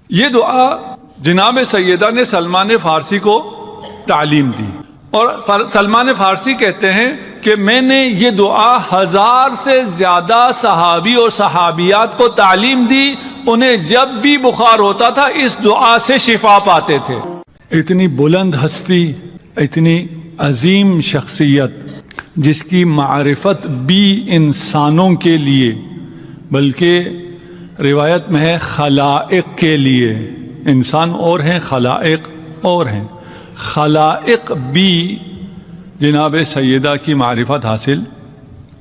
یہ دعا جناب سیدہ نے سلمان فارسی کو تعلیم دی، اور سلمان فارسی کہتے ہیں کہ میں نے یہ دعا 1000 سے زیادہ صحابی اور صحابیات کو تعلیم دی، انہیں جب بھی بخار ہوتا تھا اس دعا سے شفا پاتے تھے۔ اتنی بلند ہستی، اتنی عظیم شخصیت جس کی معرفت بھی انسانوں کے لیے بلکہ روایت میں ہے خلائق کے لیے، انسان اور ہیں خلائق اور ہیں، خلائق بھی جناب سیدہ کی معرفت حاصل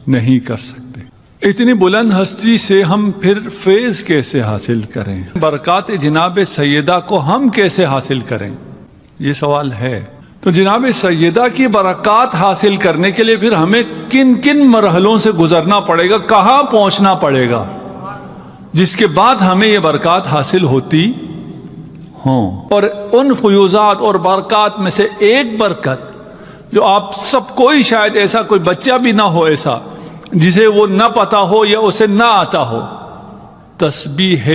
نہیں کر سکتے۔ اتنی بلند ہستی سے ہم پھر فیض کیسے حاصل کریں؟ برکات جناب سیدہ کو ہم کیسے حاصل کریں؟ یہ سوال ہے۔ تو جناب سیدہ کی برکات حاصل کرنے کے لیے پھر ہمیں کن کن مرحلوں سے گزرنا پڑے گا، کہاں پہنچنا پڑے گا جس کے بعد ہمیں یہ برکات حاصل ہوتی ہوں؟ اور ان فیوزات اور برکات میں سے ایک برکت جو آپ سب کوئی شاید ایسا کوئی بچہ بھی نہ ہو ایسا جسے وہ نہ پتا ہو یا اسے نہ آتا ہو، تسبیح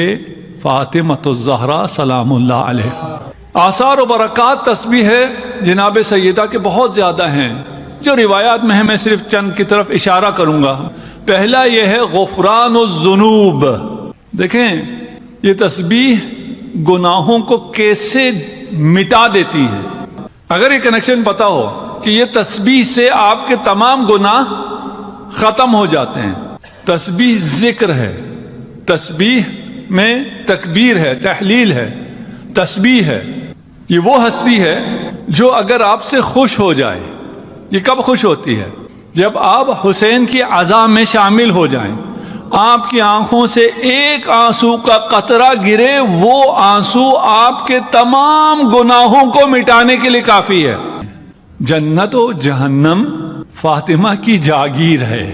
فاطمۃ الزہرا سلام اللہ علیہ۔ آثار و برکات تسبیح جناب سیدہ کے بہت زیادہ ہیں جو روایات میں ہے، میں صرف چند کی طرف اشارہ کروں گا۔ پہلا یہ ہے غفران الذنوب۔ دیکھیں یہ تسبیح گناہوں کو کیسے مٹا دیتی ہے۔ اگر یہ کنیکشن پتا ہو کہ یہ تسبیح سے آپ کے تمام گناہ ختم ہو جاتے ہیں۔ تسبیح ذکر ہے، تسبیح میں تکبیر ہے، تحلیل ہے، تسبیح ہے۔ یہ وہ ہستی ہے جو اگر آپ سے خوش ہو جائے، یہ کب خوش ہوتی ہے؟ جب آپ حسین کی عزا میں شامل ہو جائیں، آپ کی آنکھوں سے ایک آنسو کا قطرہ گرے، وہ آنسو آپ کے تمام گناہوں کو مٹانے کے لیے کافی ہے۔ جنت و جہنم فاطمہ کی جاگیر ہے۔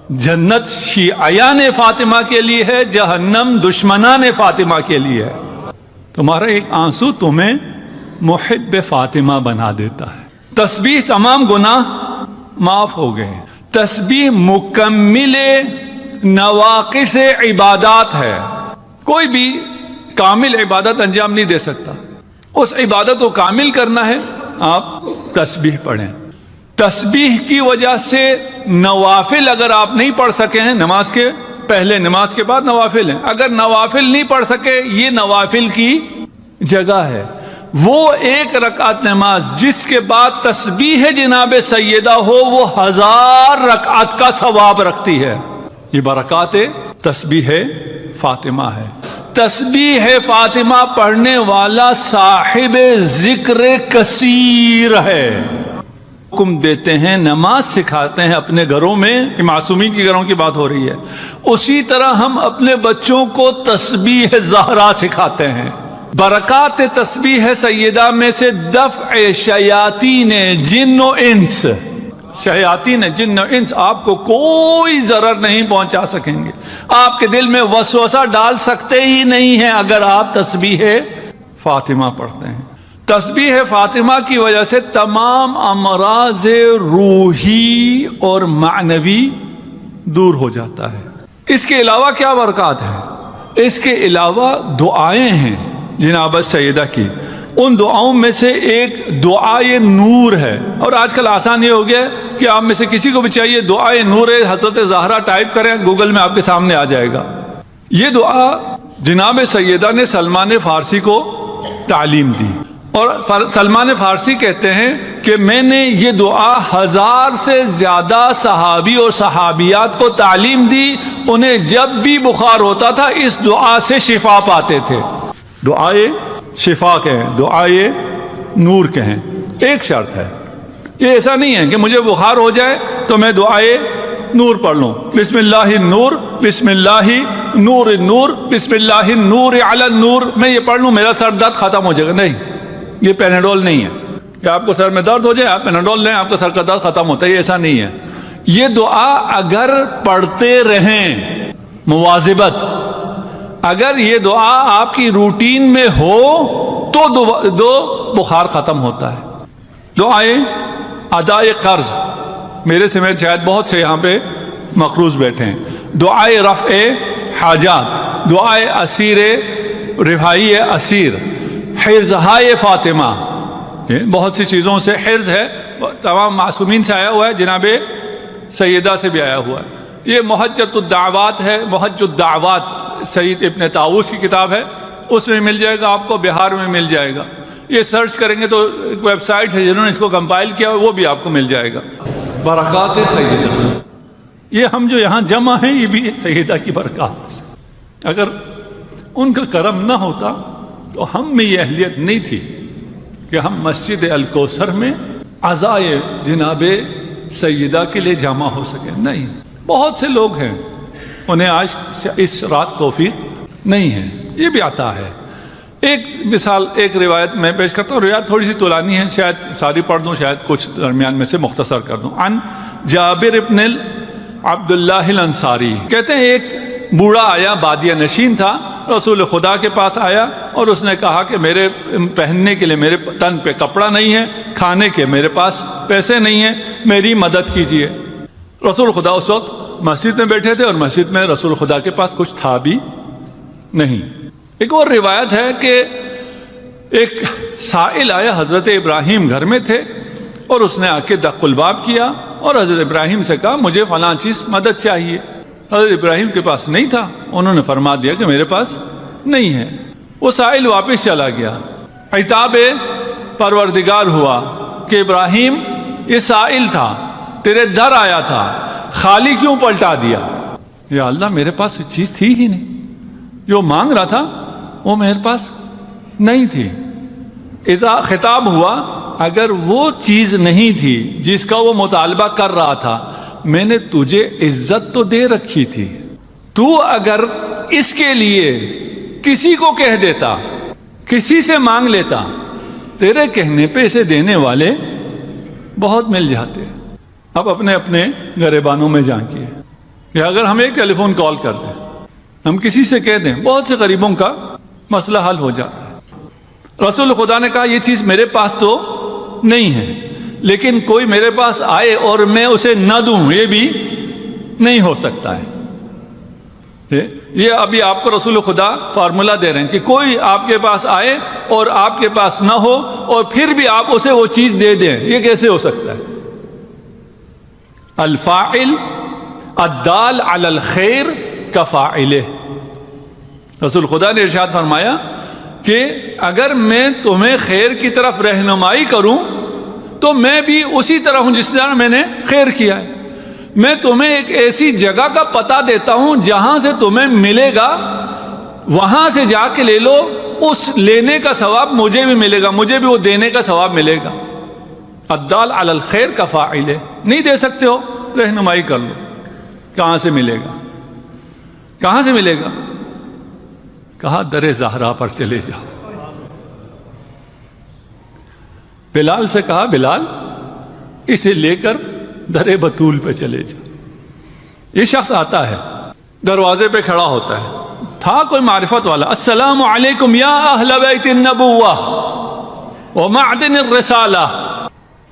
جنت شیعیان فاطمہ کے لیے ہے، جہنم دشمنان فاطمہ کے لیے ہے۔ تمہارا ایک آنسو تمہیں محب فاطمہ بنا دیتا ہے۔ تسبیح تمام گناہ معاف ہو گئے۔ تسبیح مکمل نواقص عبادات ہے۔ کوئی بھی کامل عبادت انجام نہیں دے سکتا، اس عبادت کو کامل کرنا ہے، آپ تسبیح پڑھیں۔ تسبیح کی وجہ سے نوافل اگر آپ نہیں پڑھ سکے ہیں، نماز کے پہلے نماز کے بعد نوافل ہیں، اگر نوافل نہیں پڑھ سکے، یہ نوافل کی جگہ ہے۔ وہ ایک رکعت نماز جس کے بعد تسبیح جناب سیدہ ہو، وہ 1000 رکعت کا ثواب رکھتی ہے۔ یہ برکات تسبیح فاطمہ ہے۔ تسبیح فاطمہ پڑھنے والا صاحب ذکر کثیر ہے۔ حکم دیتے ہیں، نماز سکھاتے ہیں اپنے گھروں میں، معصومین کے گھروں کی بات ہو رہی ہے، اسی طرح ہم اپنے بچوں کو تسبیح زہرا سکھاتے ہیں۔ برکات تسبیح سیدہ میں سے دفع شیاطین جن و انس، شیاطین جن و انس آپ کو کوئی ضرر نہیں پہنچا سکیں گے، آپ کے دل میں وسوسہ ڈال سکتے ہی نہیں ہیں اگر آپ تسبیح فاطمہ پڑھتے ہیں۔ تسبیح فاطمہ کی وجہ سے تمام امراض روحی اور معنوی دور ہو جاتا ہے۔ اس کے علاوہ کیا برکات ہے؟ اس کے علاوہ دعائیں ہیں جناب سیدہ کی۔ ان دعاؤں میں سے ایک دعائے نور ہے، اور آج کل آسان یہ ہو گیا کہ آپ میں سے کسی کو بھی چاہیے دعائے نور حضرت زہرا ٹائپ کریں، گوگل میں آپ کے سامنے آ جائے گا۔ یہ دعا جناب سیدہ نے سلمان فارسی کو تعلیم دی، اور سلمان فارسی کہتے ہیں کہ میں نے یہ دعا 1000 سے زیادہ صحابی اور صحابیات کو تعلیم دی، انہیں جب بھی بخار ہوتا تھا اس دعا سے شفا پاتے تھے۔ دعائے شفا کہیں، دعائے نور کہیں۔ ایک شرط ہے، یہ ایسا نہیں ہے کہ مجھے بخار ہو جائے تو میں دعائے نور پڑھ لوں، بسم اللہ نور، بسم اللہ نور نور، بسم اللہ نور علی النور، میں یہ پڑھ لوں میرا سر درد ختم ہو جائے گا۔ نہیں، یہ پیناڈول نہیں ہے کہ آپ کو سر میں درد ہو جائے آپ پیناڈول لیں، آپ کا سر کا درد ختم ہوتا ہے، یہ ایسا نہیں ہے۔ یہ دعا اگر پڑھتے رہیں مواظبت، اگر یہ دعا آپ کی روٹین میں ہو تو بخار ختم ہوتا ہے۔ دعائے ادائے قرض، میرے سمیت شاید بہت سے یہاں پہ مقروض بیٹھے ہیں۔ دعائے رفع حاجات، دعائے اسیر رہائی اسیر، حرزہائے فاطمہ، بہت سی چیزوں سے حرز ہے، تمام معصومین سے آیا ہوا ہے، جناب سیدہ سے بھی آیا ہوا ہے۔ یہ محجت الدعوات ہے، محج الدعوات سید ابن طاووس کی کتاب ہے، اس میں مل جائے گا آپ کو، بہار میں مل جائے گا۔ یہ سرچ کریں گے تو ایک ویب سائٹ ہے جنہوں نے اس کو کمپائل کیا، وہ بھی آپ کو مل جائے گا۔ برکات سیدہ، یہ ہم جو یہاں جمع ہیں یہ بھی سیدہ کی برکات سے، اگر ان کا کرم نہ ہوتا تو ہم میں یہ اہلیت نہیں تھی کہ ہم مسجد الکوثر میں عزائے جناب سیدہ کے لیے جمع ہو سکے۔ نہیں، بہت سے لوگ ہیں انہیں آج اس رات توفیق نہیں ہے، یہ بھی عطا ہے۔ ایک مثال، ایک روایت میں پیش کرتا ہوں، روایت تھوڑی سی طولانی ہے، شاید ساری پڑھ دوں، شاید کچھ درمیان میں سے مختصر کر دوں۔ عن جابر ابن عبداللہ الانصاری کہتے ہیں ایک بوڑھا آیا، بادیہ نشین تھا، رسول خدا کے پاس آیا اور اس نے کہا کہ میرے پہننے کے لیے میرے تن پہ کپڑا نہیں ہے، کھانے کے میرے پاس پیسے نہیں ہیں، میری مدد کیجیے۔ رسول خدا اس وقت مسجد میں بیٹھے تھے اور مسجد میں رسول خدا کے پاس کچھ تھا بھی نہیں۔ ایک اور روایت ہے کہ ایک سائل آیا، حضرت ابراہیم گھر میں تھے اور اس نے آ کے دق الباب کیا اور حضرت ابراہیم سے کہا مجھے فلاں چیز مدد چاہیے۔ حضرت ابراہیم کے پاس نہیں تھا، انہوں نے فرما دیا کہ میرے پاس نہیں ہے۔ وہ سائل واپس چلا گیا، عتاب پروردگار ہوا کہ ابراہیم یہ سائل تھا، تیرے در آیا تھا، خالی کیوں پلٹا دیا؟ یا اللہ، میرے پاس چیز تھی ہی نہیں، جو مانگ رہا تھا وہ میرے پاس نہیں تھی۔ خطاب ہوا اگر وہ چیز نہیں تھی جس کا وہ مطالبہ کر رہا تھا، میں نے تجھے عزت تو دے رکھی تھی، تو اگر اس کے لیے کسی کو کہہ دیتا، کسی سے مانگ لیتا، تیرے کہنے پہ اسے دینے والے بہت مل جاتے۔ اب اپنے اپنے گریبانوں میں جھانکیے کہ اگر ہم ایک ٹیلی فون کال کر دیں، ہم کسی سے کہہ دیں، بہت سے غریبوں کا مسئلہ حل ہو جاتا ہے۔ رسول خدا نے کہا یہ چیز میرے پاس تو نہیں ہے، لیکن کوئی میرے پاس آئے اور میں اسے نہ دوں، یہ بھی نہیں ہو سکتا ہے۔ یہ ابھی آپ کو رسول خدا فارمولا دے رہے ہیں کہ کوئی آپ کے پاس آئے اور آپ کے پاس نہ ہو اور پھر بھی آپ اسے وہ چیز دے دیں، یہ کیسے ہو سکتا ہے؟ الفاعل الدال علی الخیر کفاعلہ، رسول خدا نے ارشاد فرمایا کہ اگر میں تمہیں خیر کی طرف رہنمائی کروں تو میں بھی اسی طرح ہوں جس طرح میں نے خیر کیا ہے۔ میں تمہیں ایک ایسی جگہ کا پتہ دیتا ہوں جہاں سے تمہیں ملے گا، وہاں سے جا کے لے لو، اس لینے کا ثواب مجھے بھی ملے گا، مجھے بھی وہ دینے کا ثواب ملے گا۔ الدال علی الخیر کفاعلہ، نہیں دے سکتے ہو رہنمائی کر لو، کہاں سے ملے گا؟ کہاں سے ملے گا؟ کہا در زہرا پر چلے جاؤ۔ بلال سے کہا بلال اسے لے کر در بطول پہ چلے جاؤ۔ یہ شخص آتا ہے، دروازے پہ کھڑا ہوتا ہے، تھا کوئی معرفت والا، السلام علیکم یا اہل بیت النبوہ ومعدن الرسالہ۔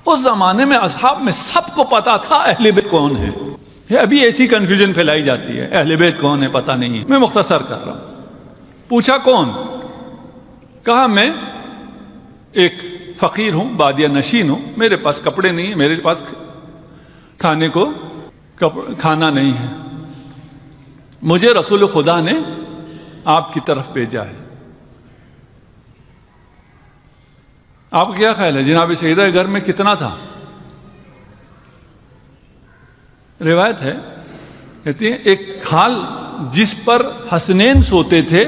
اس زمانے میں اصحاب میں سب کو پتا تھا اہل بیت کون ہے۔ ابھی ایسی کنفیوژن پھیلائی جاتی ہے، اہل بیت کون ہے پتہ نہیں ہے۔ میں مختصر کر رہا ہوں۔ پوچھا کون؟ کہا میں ایک فقیر ہوں، بادیہ نشین ہوں، میرے پاس کپڑے نہیں ہیں، میرے پاس کھانے کو کھانا نہیں ہے، مجھے رسول خدا نے آپ کی طرف بھیجا ہے۔ آپ کیا خیال ہے جناب سیدہ کے گھر میں کتنا تھا؟ روایت ہے، کہتی ہیں ایک کھال جس پر حسنین سوتے تھے،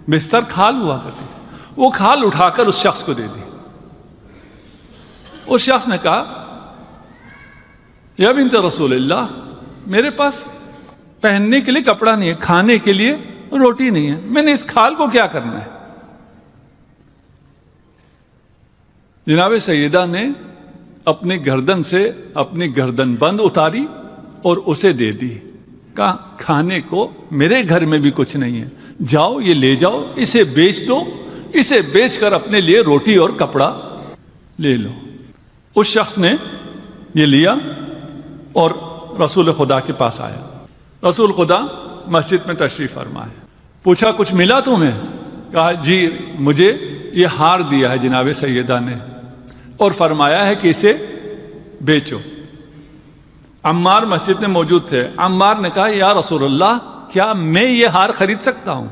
بستر کھال ہوا کرتی تھی، وہ کھال اٹھا کر اس شخص کو دے دی۔ اس شخص نے کہا یا بنت رسول اللہ، میرے پاس پہننے کے لیے کپڑا نہیں ہے، کھانے کے لیے روٹی نہیں ہے، میں نے اس کھال کو کیا کرنا ہے؟ جناب سیدہ نے اپنی گردن سے اپنی گردن بند اتاری اور اسے دے دی، کہا کھانے کو میرے گھر میں بھی کچھ نہیں ہے، جاؤ یہ لے جاؤ، اسے بیچ دو، اسے بیچ کر اپنے لیے روٹی اور کپڑا لے لو۔ اس شخص نے یہ لیا اور رسول خدا کے پاس آیا۔ رسول خدا مسجد میں تشریف فرما ہے، پوچھا کچھ ملا تمہیں؟ کہا جی مجھے یہ ہار دیا ہے جناب سیدہ نے اور فرمایا ہے کہ اسے بیچو۔ عمار مسجد میں موجود تھے۔ عمار نے کہا یا رسول اللہ کیا میں یہ ہار خرید سکتا ہوں؟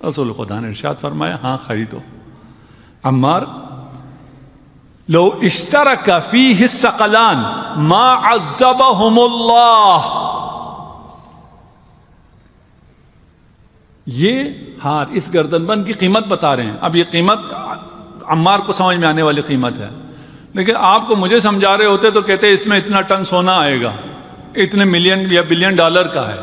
رسول خدا نے ارشاد فرمایا ہاں خریدو۔ عمار لو اشترک فیہ الثقلان ما عذبہم اللہ، یہ ہار اس گردن بند کی قیمت بتا رہے ہیں۔ اب یہ قیمت عمار کو سمجھ میں آنے والی قیمت ہے، لیکن آپ کو مجھے سمجھا رہے ہوتے تو کہتے اس میں اتنا ٹن سونا آئے گا، اتنے ملین یا بلین ڈالر کا ہے۔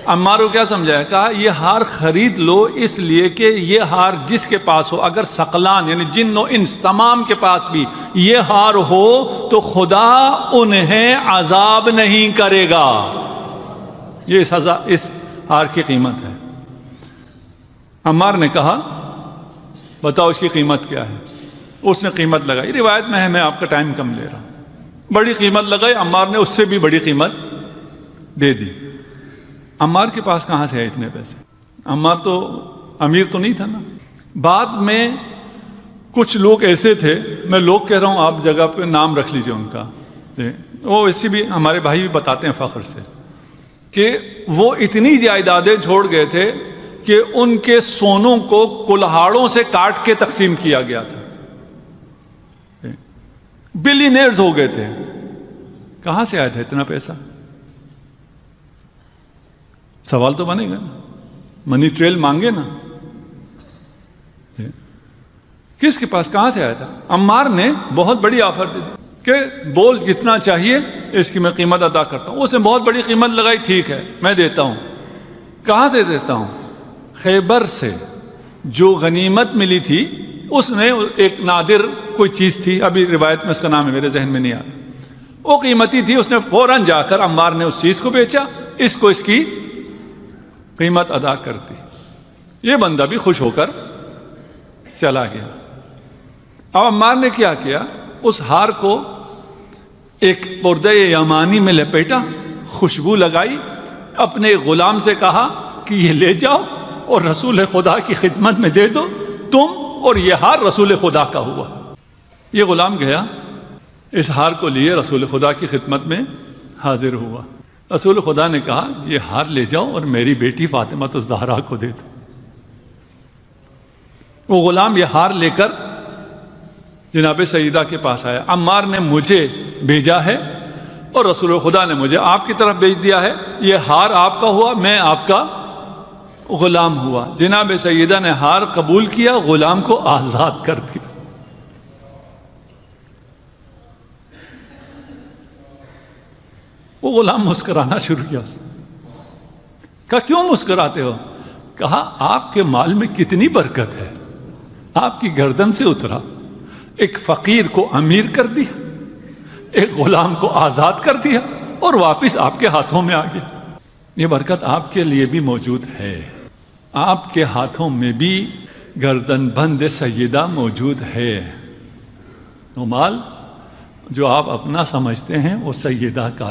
عمار کو کیا سمجھایا؟ کہا یہ ہار خرید لو اس لیے کہ یہ ہار جس کے پاس ہو، اگر ثقلان یعنی جن و انس تمام کے پاس بھی یہ ہار ہو تو خدا انہیں عذاب نہیں کرے گا۔ یہ اس ہار کی قیمت ہے۔ عمار نے کہا بتاؤ اس کی قیمت کیا ہے؟ اس نے قیمت لگائی، روایت میں ہے، میں آپ کا ٹائم کم لے رہا ہوں، بڑی قیمت لگائی۔ عمار نے اس سے بھی بڑی قیمت دے دی۔ عمار کے پاس کہاں سے ہے اتنے پیسے؟ عمار تو امیر تو نہیں تھا نا۔ بعد میں کچھ لوگ ایسے تھے، میں لوگ کہہ رہا ہوں آپ جگہ پہ نام رکھ لیجئے ان کا، وہ ایسی بھی ہمارے بھائی بھی بتاتے ہیں فخر سے کہ وہ اتنی جائیدادیں چھوڑ گئے تھے کہ ان کے سونوں کو کلہاڑوں سے کاٹ کے تقسیم کیا گیا تھا، بلینئرز ہو گئے تھے۔ کہاں سے آیا تھا اتنا پیسہ؟ سوال تو بنے گا نا، منی ٹریل مانگے نا، کس کے پاس کہاں سے آیا تھا؟ عمار نے بہت بڑی آفر دے دی کہ بول جتنا چاہیے اس کی میں قیمت ادا کرتا ہوں۔ اس نے بہت بڑی قیمت لگائی، ٹھیک ہے میں دیتا ہوں۔ کہاں سے دیتا ہوں؟ خیبر سے جو غنیمت ملی تھی اس میں ایک نادر کوئی چیز تھی، ابھی روایت میں اس کا نام ہے میرے ذہن میں نہیں آ رہا، وہ قیمتی تھی، اس نے فوراً جا کر عمار نے اس چیز کو بیچا، اس کو اس کی قیمت ادا کر دی۔ یہ بندہ بھی خوش ہو کر چلا گیا۔ اب عمار نے کیا کیا؟ اس ہار کو ایک پردہ یمانی میں لپیٹا، خوشبو لگائی، اپنے غلام سے کہا کہ یہ لے جاؤ اور رسول خدا کی خدمت میں دے دو، تم اور یہ ہار رسول خدا کا ہوا۔ یہ غلام گیا، اس ہار کو لیے رسول خدا کی خدمت میں حاضر ہوا۔ رسول خدا نے کہا یہ ہار لے جاؤ اور میری بیٹی فاطمہ الزہرا کو دے دو۔ وہ غلام یہ ہار لے کر جناب سیدہ کے پاس آیا، عمار نے مجھے بھیجا ہے اور رسول خدا نے مجھے آپ کی طرف بھیج دیا ہے، یہ ہار آپ کا ہوا، میں آپ کا غلام ہوا۔ جناب سیدہ نے ہار قبول کیا، غلام کو آزاد کر دیا۔ وہ غلام مسکرانا شروع کیا، اس نے کہا کیوں مسکراتے ہو؟ کہا آپ کے مال میں کتنی برکت ہے، آپ کی گردن سے اترا، ایک فقیر کو امیر کر دیا، ایک غلام کو آزاد کر دیا اور واپس آپ کے ہاتھوں میں آ گیا۔ یہ برکت آپ کے لیے بھی موجود ہے، آپ کے ہاتھوں میں بھی گردن بند سیدہ موجود ہے۔ تو مال جو آپ اپنا سمجھتے ہیں وہ سیدہ کا